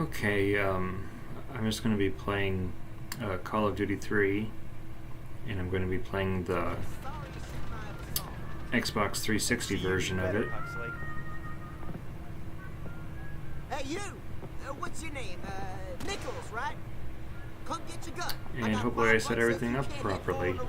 Okay, I'm just going to be playing Call of Duty 3, and I'm going to be playing the Xbox 360 version of it. Hey, you! What's your name? Nichols, right? Come get your gun. And hopefully I set everything up properly.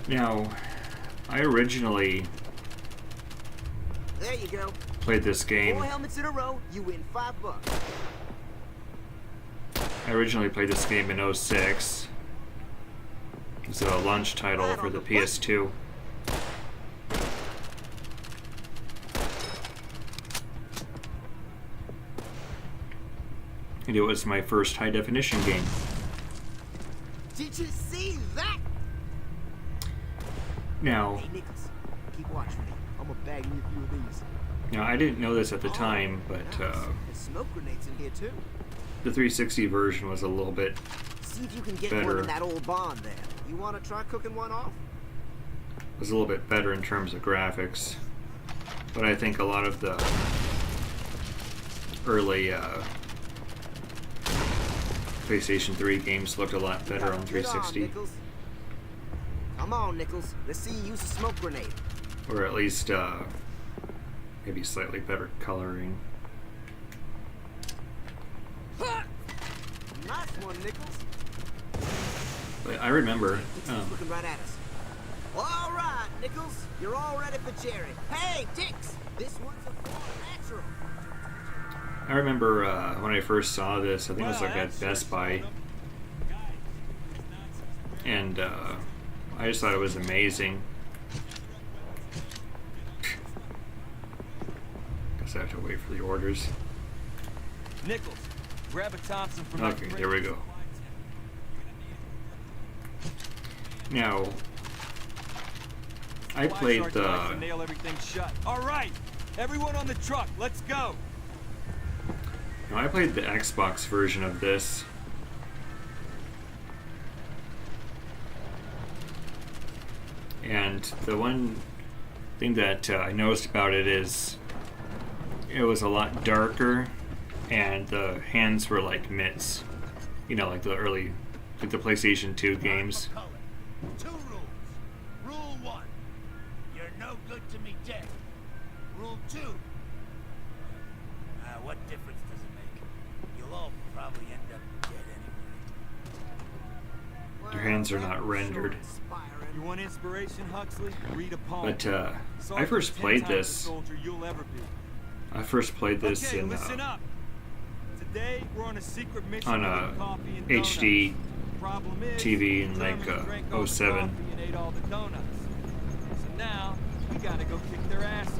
Now, I originally there you go. Played this game. 4 helmets in a row, you win $5. I originally played this game in 06. It's a launch title for the PS2. And it was my first high-definition game. Did you see that? Now, hey, Nichols, keep watching me. I'm gonna bag you a few of these. Now, I didn't know this at the time, but There's smoke grenades in here too. The 360 version was a little bit See if you can get better. one in that old bond there. You want to try cooking one off? It was a little bit better in terms of graphics, but I think a lot of the early PlayStation 3 games looked a lot better on 360. Come on, Nichols. Let's see you use a smoke grenade. Or at least maybe slightly better coloring. Nice one, Nichols. But I remember. Looking right at us. All right, Nichols. You're all ready for Jerry. Hey, Dix. This one's a full natural. I remember when I first saw this. I think it was like at Best Buy, and I just thought it was amazing. Guess I have to wait for the orders. Nichols, grab a Thompson from Okay, there we go. Now, I played the. Nail everything shut. All right, everyone on the truck, let's go. Now, I played the Xbox version of this. And the one thing that I noticed about it is it was a lot darker, and the hands were like mitts. You know, like the early, like the PlayStation 2 games. Two rules. Rule 1, you're no good to me dead. Rule 2, what difference does it make? You'll all probably end up dead anyway. Your hands are not rendered. You want inspiration, Huxley? Read a poem. But I first played this. I first played this in listen up. Today we're on a secret mission on a coffee and HD donuts. TV in like 07. And ate all the donuts. So now we gotta go kick their asses.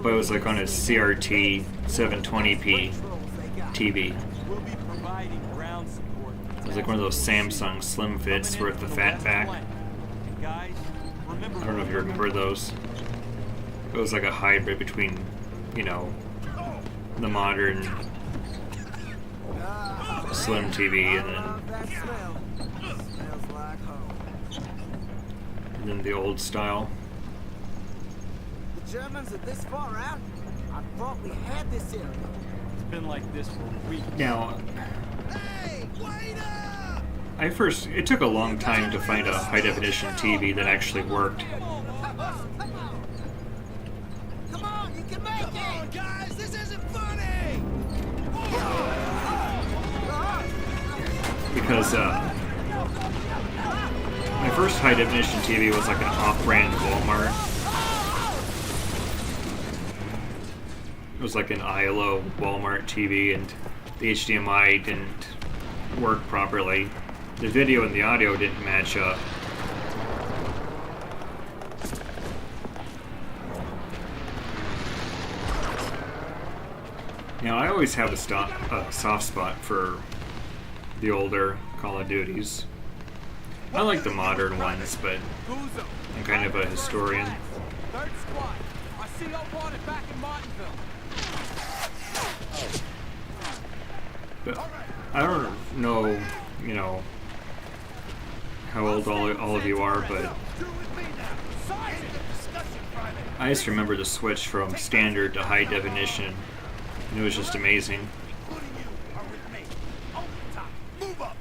But it was like on a CRT 720p TV. We'll be providing ground support. It was like one of those Samsung Slim Fits with the fat back. Guys, remember, I don't know if you remember those. It was like a hybrid between, you know, the modern Slim TV and then the old style. The Germans are this far out? I thought we had this area. It's been like this for weeks. Now, Hey, wait up! it took a long time to find a high-definition TV that actually worked. Come on, you can make Come on, guys, this isn't funny! Because my first high-definition TV was like an off-brand Walmart. It was like an ILO Walmart TV, and the HDMI didn't work properly. The video and the audio didn't match up. Now, I always have a soft spot for the older Call of Duties. I like the modern ones, but I'm kind of a historian. Third squad. I see you on it back in Martinville. But I don't know, you know, how old all of you are, but I just remember the switch from standard to high definition, and it was just amazing. Including you are with me. Open top. Move up.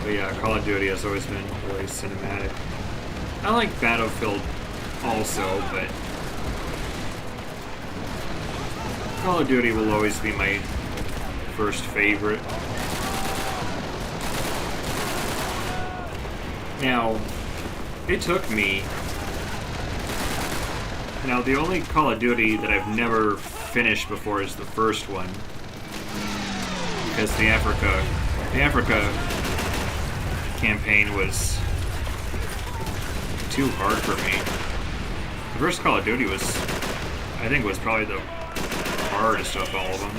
But yeah, Call of Duty has always been really cinematic. I like Battlefield also, but Call of Duty will always be my first favorite. Now, it took me... Now, the only Call of Duty that I've never finished before is the first one. Because the Africa campaign was too hard for me. The first Call of Duty was, I think, was probably the hardest of all of them.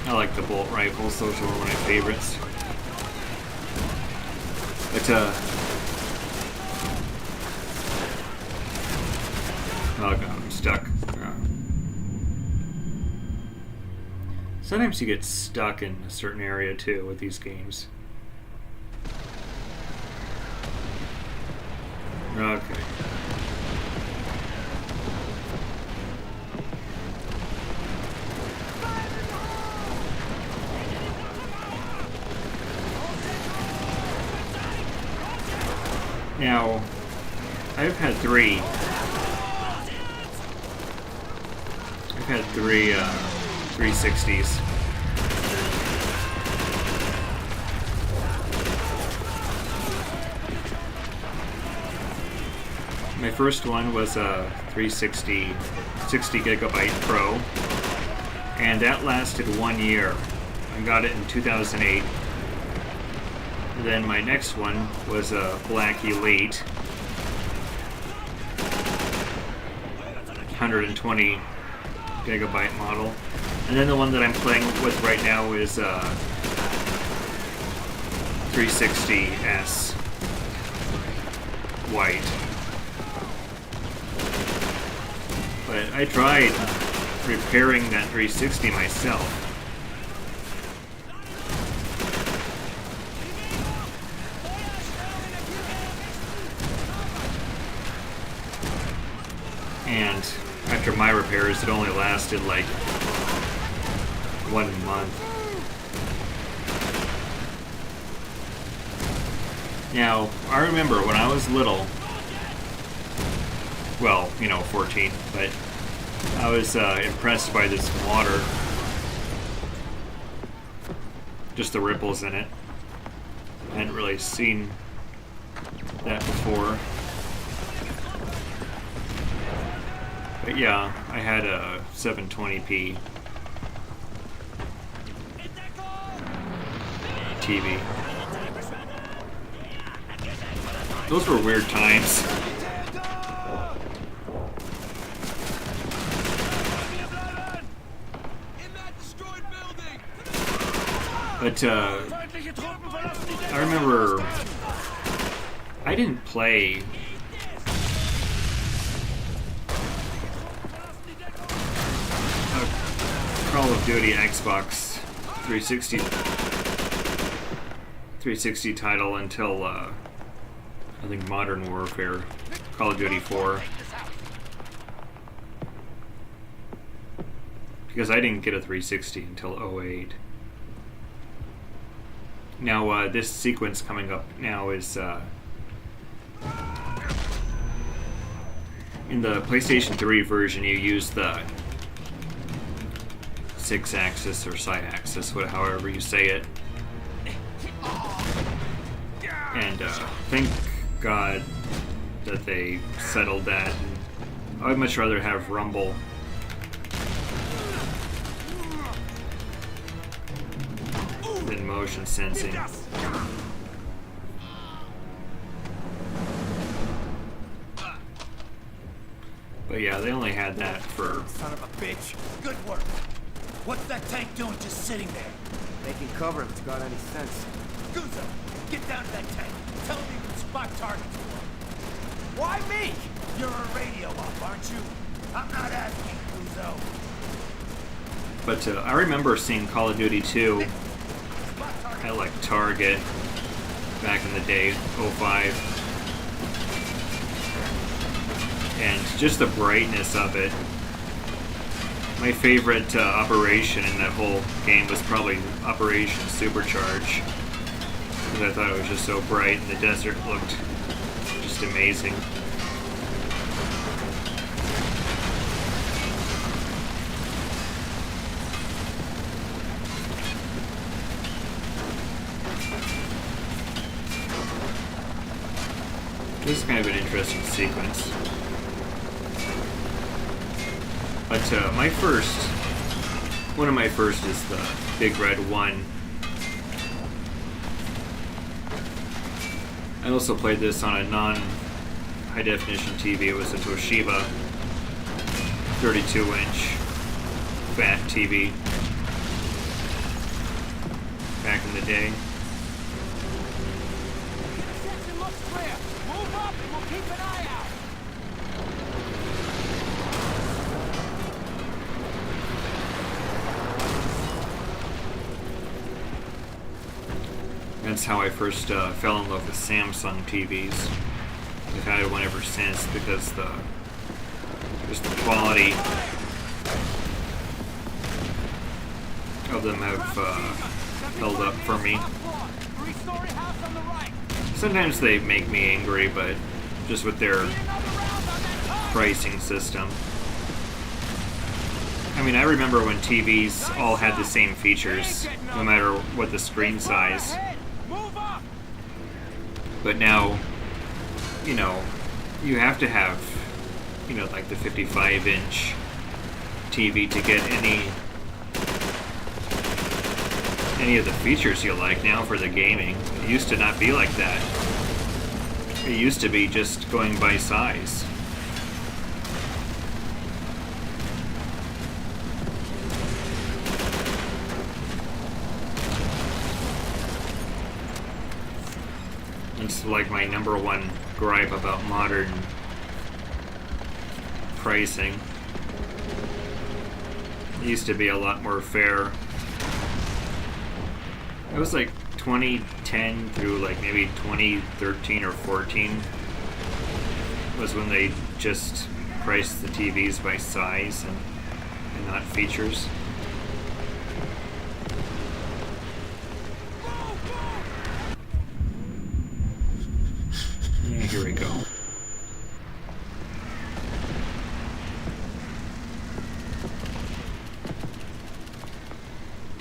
I like the bolt rifles, those are one of my favorites. But, oh god, I'm stuck. Sometimes you get stuck in a certain area too with these games. Okay. Now, I've had three 360s. My first one was a 360 60 gigabyte Pro, and that lasted 1 year. I got it in 2008. Then my next one was a Black Elite 120 gigabyte model, and then the one that I'm playing with right now is 360S white. But I tried repairing that 360 myself. And after my repairs, it only lasted like 1 month. Now, I remember when I was little, well, 14, but I was impressed by this water. Just the ripples in it. I hadn't really seen that before. But yeah, I had a 720p TV. Those were weird times. But I remember I didn't play Call of Duty Xbox 360 title until I think Modern Warfare, Call of Duty 4, because I didn't get a 360 until 08. Now this sequence coming up now is in the PlayStation 3 version. You use the 6-axis or side-axis, however you say it. And thank God that they settled that. And I would much rather have Rumble. Than motion sensing. But yeah, they only had that for... Son of a bitch. Good work. What's that tank doing just sitting there? Making cover if it's got any sense. Guzzo, get down to that tank. Tell him you can spot targets for him. Why me? You're a radio op, aren't you? I'm not asking, Guzzo. But I remember seeing Call of Duty 2 Spot targets. at like Target back in the day, '05. And just the brightness of it. My favorite operation in that whole game was probably Operation Supercharge. Because I thought it was just so bright and the desert looked just amazing. This is kind of an interesting sequence. But one of my first is the Big Red 1. I also played this on a non-high definition TV. It was a Toshiba 32-inch fat TV back in the day. Section looks clear. Move up and we'll keep an eye out. That's how I first fell in love with Samsung TVs. I've had one ever since because just the quality of them have held up for me. Three-story house on the right. Sometimes they make me angry, but just with their Need another round on that car. pricing system. I mean, I remember when TVs all had the same features, no matter what the screen size. Ahead. Move up. But now, you know, you have to have, you know, like the 55-inch TV to get any of the features you like now for the gaming. It used to not be like that. It used to be just going by size. It's like my number one gripe about modern pricing. It used to be a lot more fair. It was like 2010 through like maybe 2013 or 14 was when they just priced the TVs by size and not features. Yeah, here we go.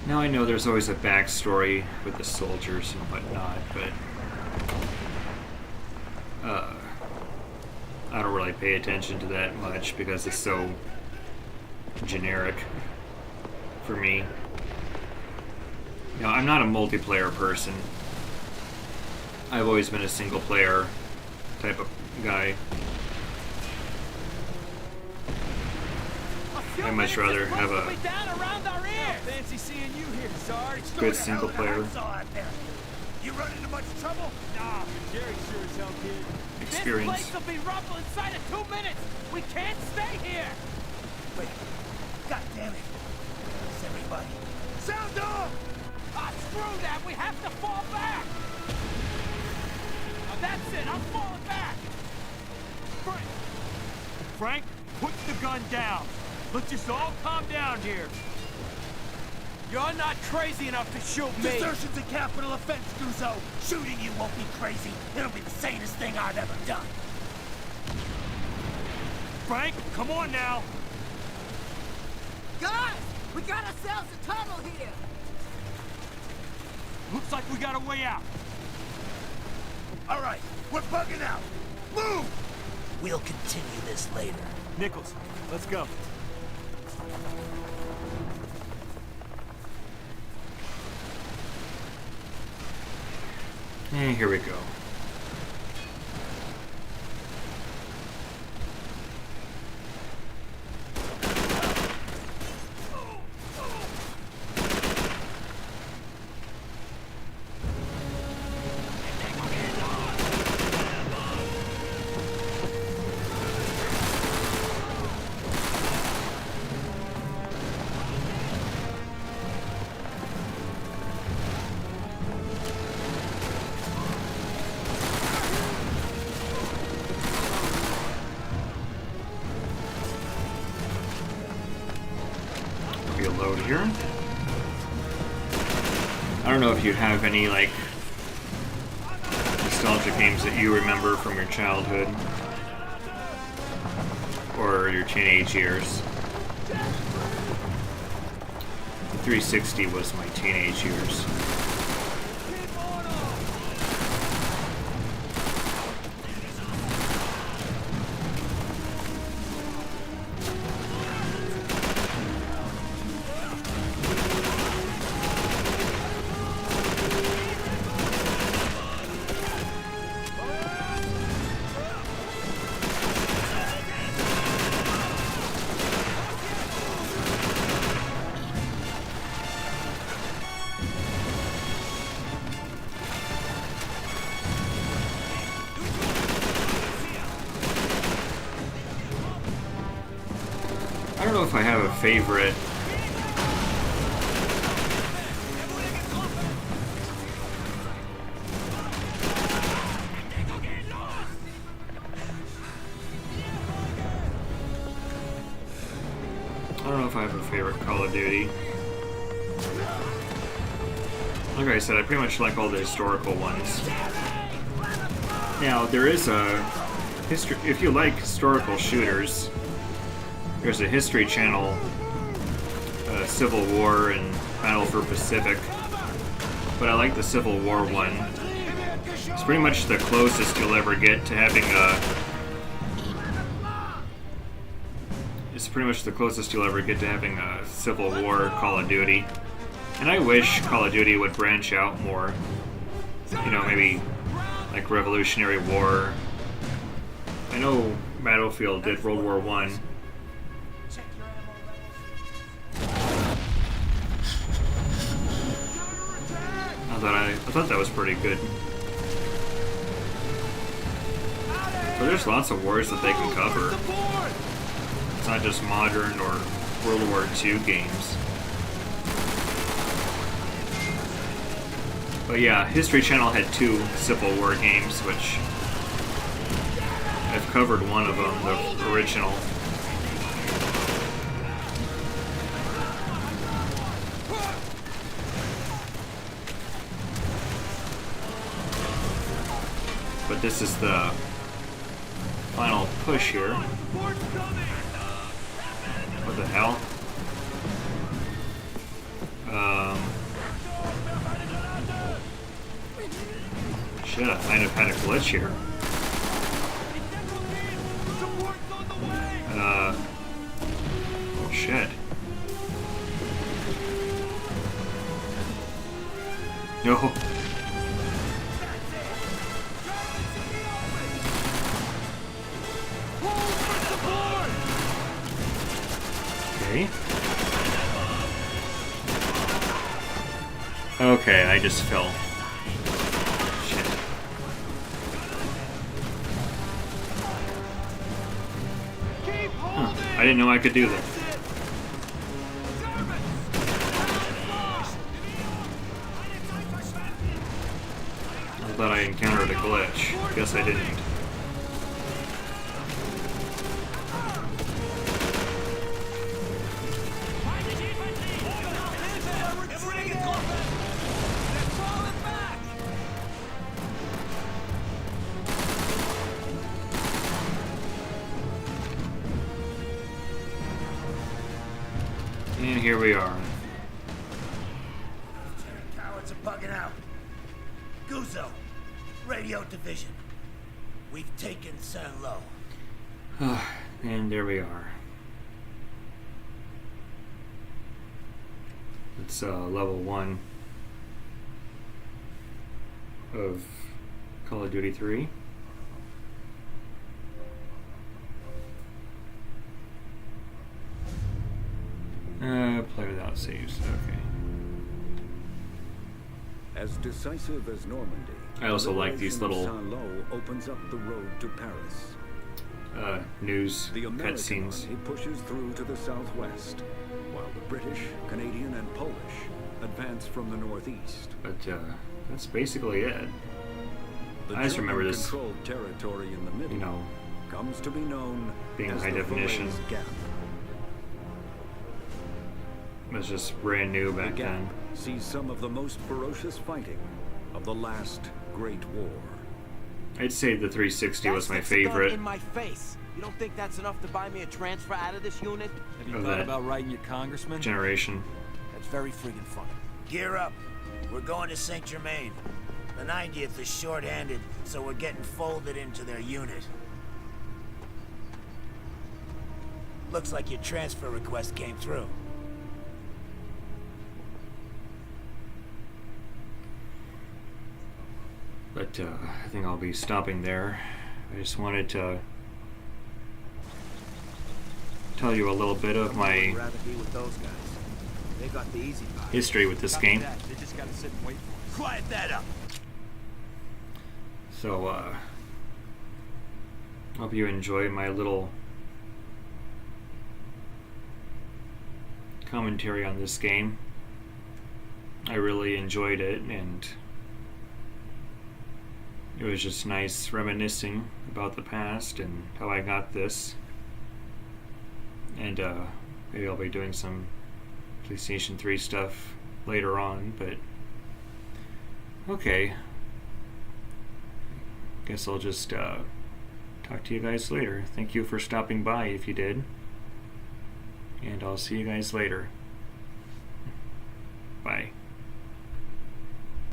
Now I know there's always a backstory with the soldiers and whatnot, but I don't really pay attention to that much because it's so generic for me. You know, I'm not a multiplayer person. I've always been a single player type of guy. I'd much rather have a Fancy seeing you here, Sarge. good single player You run into much trouble? Nah, Jerry sure as hell did. experience. This place will be rumble inside of 2 minutes. We can't stay here. Wait. God damn it. Where's everybody? Sound off! Ah, screw that. We have to fall back. Now that's it. I'm falling back. Frank, put the gun down. Let's just all calm down here. You're not crazy enough to shoot me. Desertion's a capital offense, Guzzo. Shooting you won't be crazy. It'll be the sanest thing I've ever done. Frank, come on now. Guys, we got ourselves a tunnel here. Looks like we got a way out. All right, we're bugging out. Move! We'll continue this later. Nichols, let's go. And here we go. here. I don't know if you have any like nostalgic games that you remember from your childhood or your teenage years. The 360 was my teenage years. I don't know if I have a favorite. I don't know if I have a favorite Call of Duty. Like I said, I pretty much like all the historical ones. Now, there is a history. If you like historical shooters, there's a History Channel, Civil War and Battle for Pacific, but I like the Civil War one. It's pretty much the closest you'll ever get to having a. It's pretty much the closest you'll ever get to having a Civil War Call of Duty. And I wish Call of Duty would branch out more. You know, maybe like Revolutionary War. I know Battlefield did World War I. I thought that was pretty good. But there's lots of wars that they can cover. It's not just modern or World War II games. But yeah, History Channel had 2 Civil War games, which I've covered one of them, the original. But this is the final push here. What the hell? Shit, I might have had a glitch here. Oh shit. No. Okay. Okay, I just fell. Shit. Huh. I didn't know I could do that. I thought I encountered a glitch. Guess I didn't. And here we are. Cowards are bugging out. Guzzo, radio division. We've taken Saint-Lô. And there we are. It's level 1 of Call of Duty 3. Play without saves, okay. As decisive as Normandy, I also like these little Saint-Lô opens up the road to Paris. News The American cutscenes. army pushes through to the southwest, while the British, Canadian, and Polish advance from the northeast. But that's basically it. The I just remember this, German-controlled territory in the middle, you know, comes to be known being as high the definition. Falaise Gap. was just brand new The back Gap then. sees some of the most ferocious fighting of the last Great War. I'd say the 360 was my That sticks the gun favorite. in my face. You don't think that's enough to buy me a transfer out of this unit? Have you Of thought that about writing your congressman? generation. That's very friggin' funny. Gear up. We're going to Saint Germain. The 90th is short-handed, so we're getting folded into their unit. Looks like your transfer request came through. But I think I'll be stopping there. I just wanted to tell you a little bit of I'd my rather be with those guys. They got the easy part. history with this Copy game. that. They just gotta sit and wait for us. Quiet that up. So, hope you enjoy my little commentary on this game. I really enjoyed it, and it was just nice reminiscing about the past and how I got this. And maybe I'll be doing some PlayStation 3 stuff later on, but okay. Guess I'll just talk to you guys later. Thank you for stopping by if you did. And I'll see you guys later. Bye.